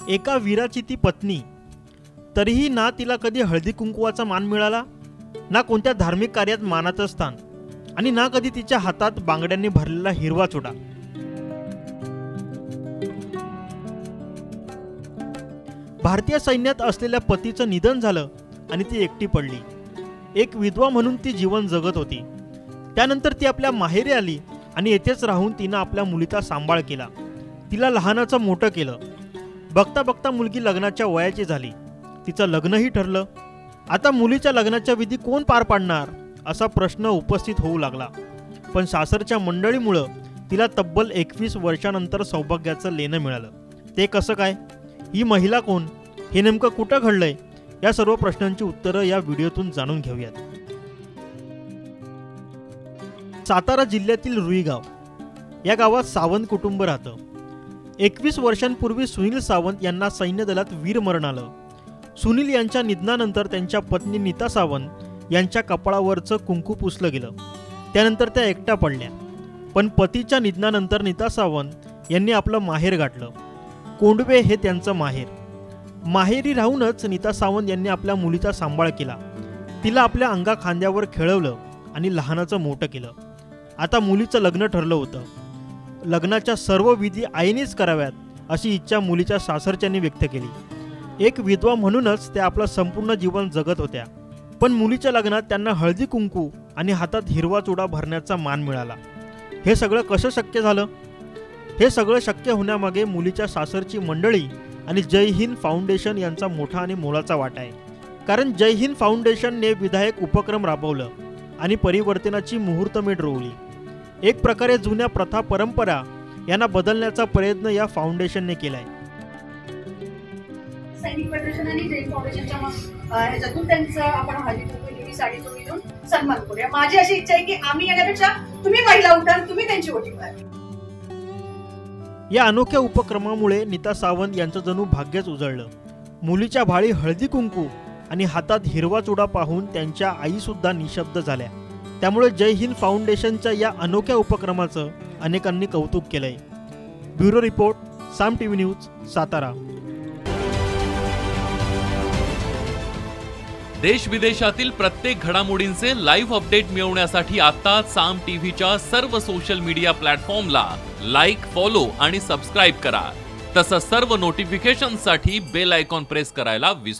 एका वीराची ती पत्नी, तरीही ना तिला कधी हळदी कुंकवाचा मान मिळाला, ना कोणत्या धार्मिक कार्यात मानाचं स्थान, आणि ना कधी तिच्या हातात बांगड्यांनी भरलेला हिरवा चुडा। भारतीय सैन्यात असलेल्या पतीचं निधन झालं आणि ती एकटी पडली। एक विधवा म्हणून ती जीवन जगत होती। त्यानंतर ती आपल्या माहेरी आली आणि येथेच राहून तिनं आपल्या मुलीचा सांभाळ केला, तिला लहानाचं मोठं केलं। बघता बघता मुलगी लग्नाच्या वयाची झाली, तिचं लग्नही ठरलं। आता मुलीच्या लग्नाच्या विधी कोण पार पाडणार असा प्रश्न उपस्थित होऊ लागला। पण सासरच्या मंडळीमुळे तिला तब्बल 21 वर्षांनंतर सौभाग्याचं लेणं मिळालं। ते कसं काय? ही महिला कोण? हे नेमकं कुठं घडलंय? या सर्व प्रश्नांची उत्तरं या व्हिडिओतून जाणून घेऊयात। सातारा जिल्ह्यातील रुईगाव या गावात सावंत कुटुंब राहतं। 21 वर्षांपूर्वी सुनील सावंत यांना सैन्य दलात वीरमरण आलं। सुनील यांच्या निधनानंतर त्यांच्या पत्नी नीता सावंत यांच्या कपाळावरचं कुंकू पुसलं गेलं। त्यानंतर त्या एकट्या पडल्या। पण पतीच्या निधनानंतर नीता सावंत यांनी आपलं माहेर गाठलं। कोंडवे हे त्यांचं माहेर। माहेरी राहूनच नीता सावंत यांनी आपल्या मुलीचा सांभाळ केला, तिला आपल्या अंगा खांद्यावर खेळवलं आणि लहानाचं मोठं केलं। आता मुलीचं लग्न ठरलं होतं। लग्नाच्या सर्व विधी आईनेच कराव्यात अशी इच्छा मुलीच्या सासरच्यांनी व्यक्त केली। एक विधवा म्हणूनच त्या आपलं संपूर्ण जीवन जगत होत्या, पण मुलीच्या लग्नात त्यांना हळदी कुंकू आणि हातात हिरवा चुडा भरण्याचा मान मिळाला। हे सगळं कसं शक्य झालं? हे सगळं शक्य होण्यामागे मुलीच्या सासरची मंडळी आणि जय हिंद फाउंडेशन यांचा मोठा आणि मोलाचा वाटा आहे। कारण जय हिंद फाउंडेशनने विधायक उपक्रम राबवलं आणि परिवर्तनाची मुहूर्तमेढ रोवली। एक प्रकारे जुन्या प्रथा परंपरा यांना बदलण्याचा प्रयत्न या फाउंडेशनने केलाय। सैनिक फेडरेशन आणि जैन फाउंडेशनच्या ह्याच्यातून त्यांचं आपण हळदी कुंकू साडी चोळी देऊन सन्मान करूया। माझी अशी इच्छा आहे की आम्ही येण्यापेक्षा तुम्ही महिला उठा, तुम्ही त्यांची वोटिंग करा। या अनोख्या उपक्रमामुळे नीता सावंत यांचं जणू भाग्यच उजळलं। मुलीच्या भाळी हळदी कुंकू आणि हातात हिरवा चुडा पाहून त्यांच्या आई सुद्धा निशब्द झाल्या। त्यामुळे जय हिंद फाउंडेशनच्या या अनोख्या उपक्रमाचं अनेकांनी कौतुक केलंय। ब्युरो रिपोर्ट, साम टीव्ही न्यूज, सातारा। देश विदेशातील प्रत्येक घडामोडींचे लाईव्ह अपडेट मिळवण्यासाठी आता साम टीव्हीच्या सर्व सोशल मीडिया प्लॅटफॉर्मला लाईक, फॉलो आणि सबस्क्राईब करा। तसंच सर्व नोटिफिकेशनसाठी बेल आयकॉन प्रेस करायला विसरू